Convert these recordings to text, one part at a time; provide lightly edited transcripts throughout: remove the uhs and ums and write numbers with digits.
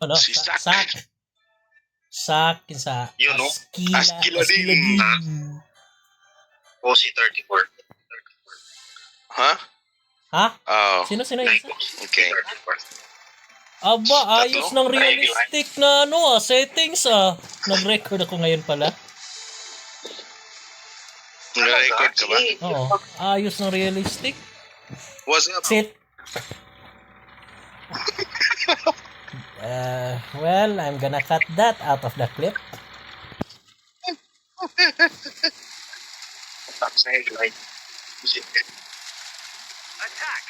Ano? Si Sak. Sak sa Yun, no? Askila din. OC 34. Ha? Ha? Oh. Sino yun? Okay. Aba, ayos Tatlo? ng realistic na settings Nag-record ako ngayon pala. Nag-record ka ba? Oo. Ayos ng realistic. What's up? Sit. Well, I'm gonna cut that out of the clip. Tapos na headline. Attack!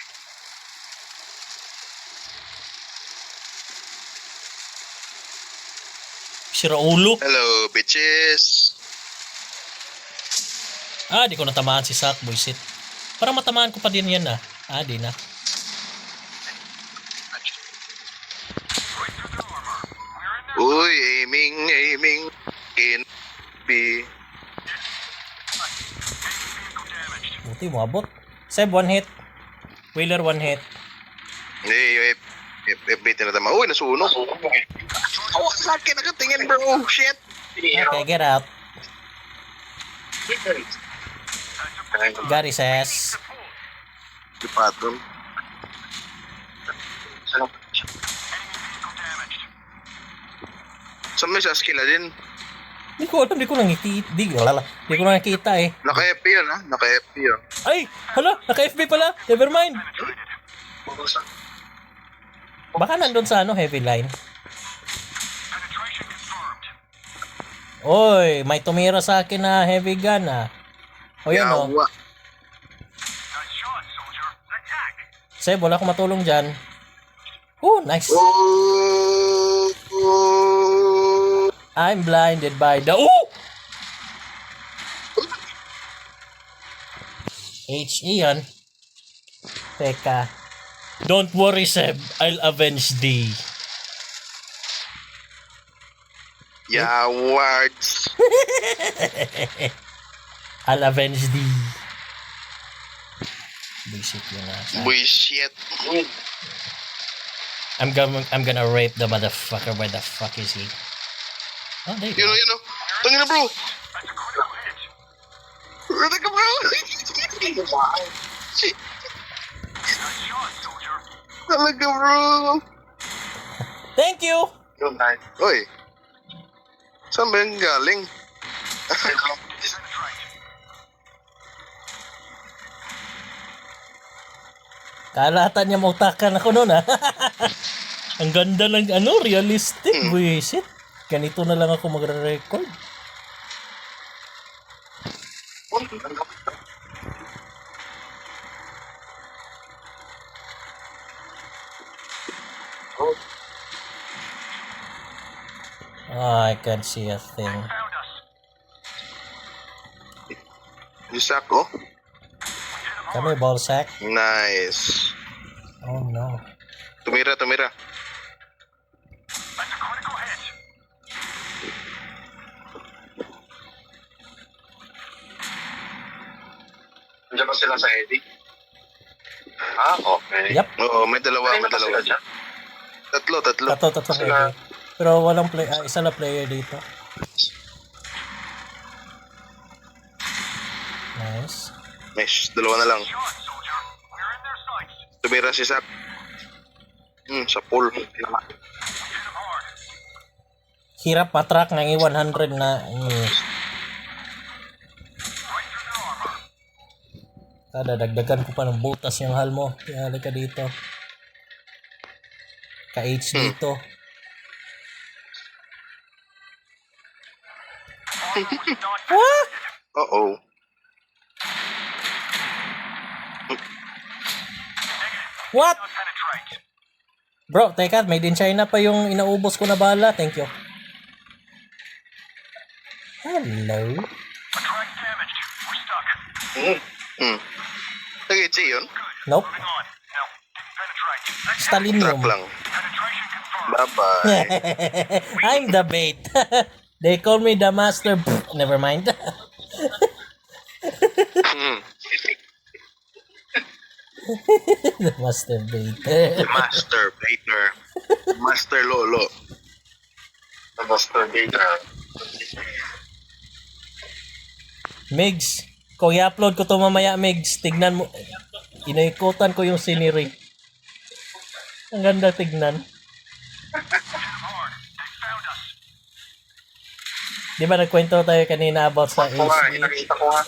Sira ulo. Hello, bitches. Di ko natamaan si Sak, buisit. Parang matamaan ko pa din yan di na. Uy, aiming. Can be. Buti mo abot. Seb, 1 hit. Wheeler, 1 hit. Hindi, yung FB tinatama. Uy, nasunog. Sa akin nakatingin, bro. Shit. Okay, get out. Gary says. Di patron. Saan may saskila din? Di ko nakikita. Di ko nakikita eh. Naka-FB yun, ha? Naka-FB yun. Ay! Hala! Naka-FB pala! Never mind! Baka nandun sa heavy line. Oy! May tumira sa akin na heavy gun O yan Yawa. Seb, wala akong matulong dyan. Nice! I'm blinded by the... HE yan. Teka. Don't worry, Seb. I'll avenge thee. Yawards. I'll avenge thee. Basic yun Bullshit. I'm gonna rape the motherfucker. Where the fuck is he? Oh, there you go. Yun o. Tangina, bro. Teka, bro. Shit. Talaga, bro. Thank you! Uy. Saan ba yung galing? Kalatan niya mautakan ako nun Ang ganda ng realistic. Buisit. Ganito na lang ako magre-record. I can't see a thing. Isak, oh. Kami, ball sack. Nice. Oh no. Tumira. Nandiyan ba sila sa Eddie? Okay. Yep. Oo, may dalawa. Sila dyan? Tatlo. Tatlo heavy. Pero walang isa na player dito. Nice. Nice, dalawa na lang. Tumira si Sak. Sa pool. Hirap matrak ng 100 na. Dagdagan ko pa ng butas yung hal mo. Kaya halika dito. Ka-H dito. What? Uh-oh. What? Bro, teka, made in China pa yung inaubos ko na bala. Thank you. Hello. Nag-HC yun? Nope. Stalinium. Trap lang. Bye-bye. I'm the bait. They call me the master. Never mind. The master bait. Master Blader. Master Lolo. Master Data. Migs, kung i-upload ko to mamaya, Migs, tignan mo. Inaikutan ko yung scenery. Ang ganda tignan. Di ba nagkwento tayo kanina about sa Ako nga, AC? nakita ko nga.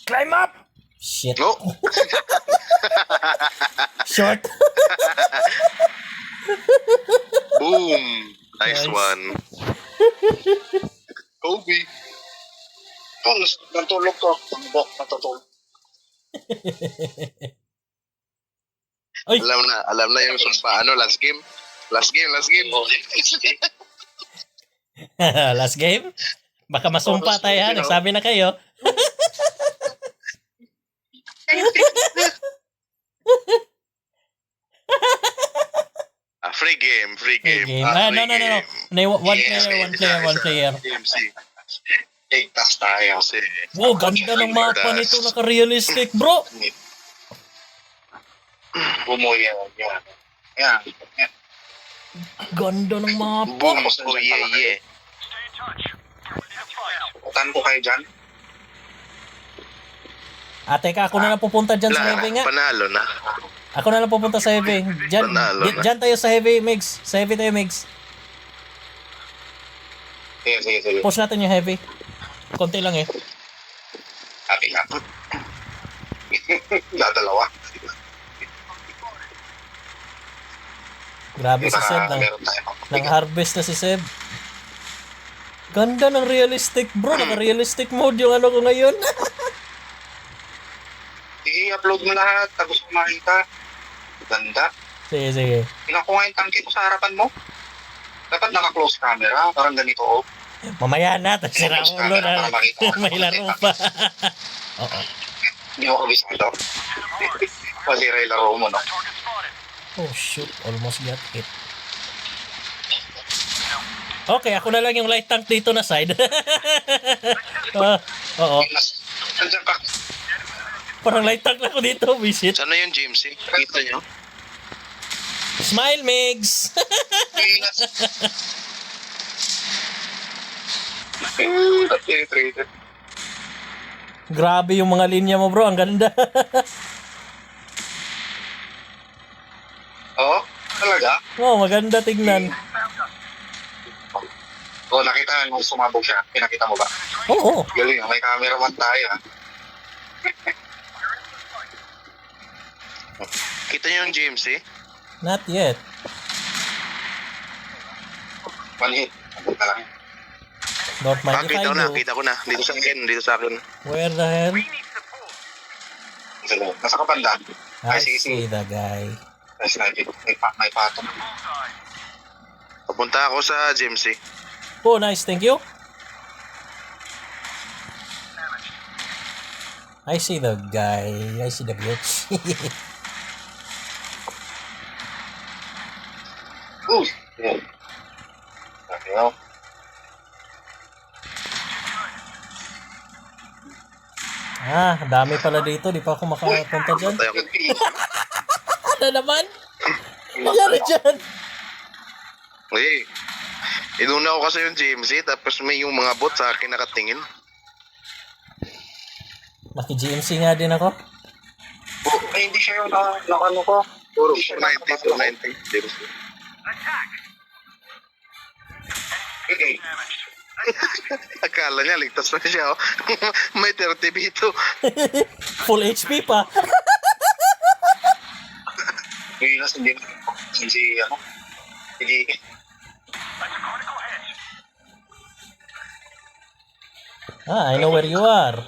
Climb up! Shit. No. Short. Boom. Nice Nice. one. Kobe. Oh, natulog ko. Bok, natutulog. Ay, Alam na yung sumpa. Ano, last game? Last game. Oh, last game? Baka masumpa tayo ha. Nagsabi na kayo. Free game. Game. Ah, no. One player. DMC. Igtas tayo. Kasi, Wow, ganda ng mapa nito. Naka-realistic, bro. Bumuya. Yan. Yan. Yan. Ganda ng mapa. boom. Oh, yeah. Putan ko kayo dyan. Teka, ako na lang pupunta dyan sa heavy nga. Panalo na. Ako na lang pupunta sa heavy. Dyan, Panalo na. dyan tayo sa heavy, Migs. Sa heavy tayo, Migs. Sige. Push natin yung heavy. Konti lang eh. Happy ka. Dadalawa. Grabe si Seb. Meron tayo. Nang-harvest na si Seb. Ganda ng realistic, bro. Naka-realistic mode yung ano ko ngayon. Sige, upload mo lahat. Tapos makita. Ganda. Sige. Tingnan ko nga yung tangke ko sa harapan mo. Dapat naka-close camera. Parang ganito. Oh. Mamaya na. Tapos sira ulo na. May laro pa. Oo. Hindi mo kabisado. Masira yung laro mo, no? Oh shoot. Almost got it. Okay, ako na lang yung light tank dito na side. Oo. Nandiyan ka. Parang light tank na ako dito. Visit. Sana yung James eh. Kita nyo? Smile, Migs! Pinas. Traded. Grabe yung mga linya mo, bro. Ang ganda. Oo? Talaga? Oh, maganda tignan. Oo, nakita nung sumabog siya. Pinakita mo ba? Oo. Galing, may cameraman tayo. Ha? Kita nyo yung James eh? Not yet. One hit. Abot na lang. Don't mind if I do. Kita ko na. Dito sa akin. Where the hell? Nasa kapanda. I Sige. see the guy. May patong. Papunta ako sa James eh. Oh, nice. Thank you. I see the guy. I see the glitch. Uy! Yan. Okay, oh. Dami pala dito. Di pa ako makapunta dyan. Tayo ko. Ano naman? Nangyari dyan? Eh, inuna ko kasi yung James eh. Tapos may yung mga bot sa akin nakatingin. Maki-GMC nga din ako. Ay, hindi siya yung nakano ko. Puro Hindi siya 490. James. Eh, Akala niya, ligtas na siya. Oh. May 30 dito. Full HP pa. Pinas, hindi ano. Hindi. I know where you are.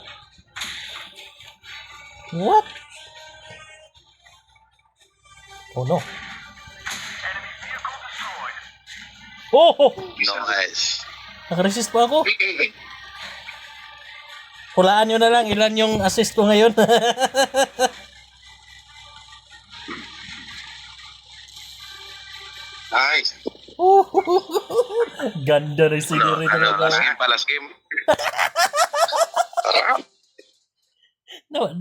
What? Oh no. Oh! Nice. Nakaresist pa ako. Hulaan nyo na lang ilan yung assist ko ngayon. Nice. Ganda ng scenery Last talaga. game pa, last game. No,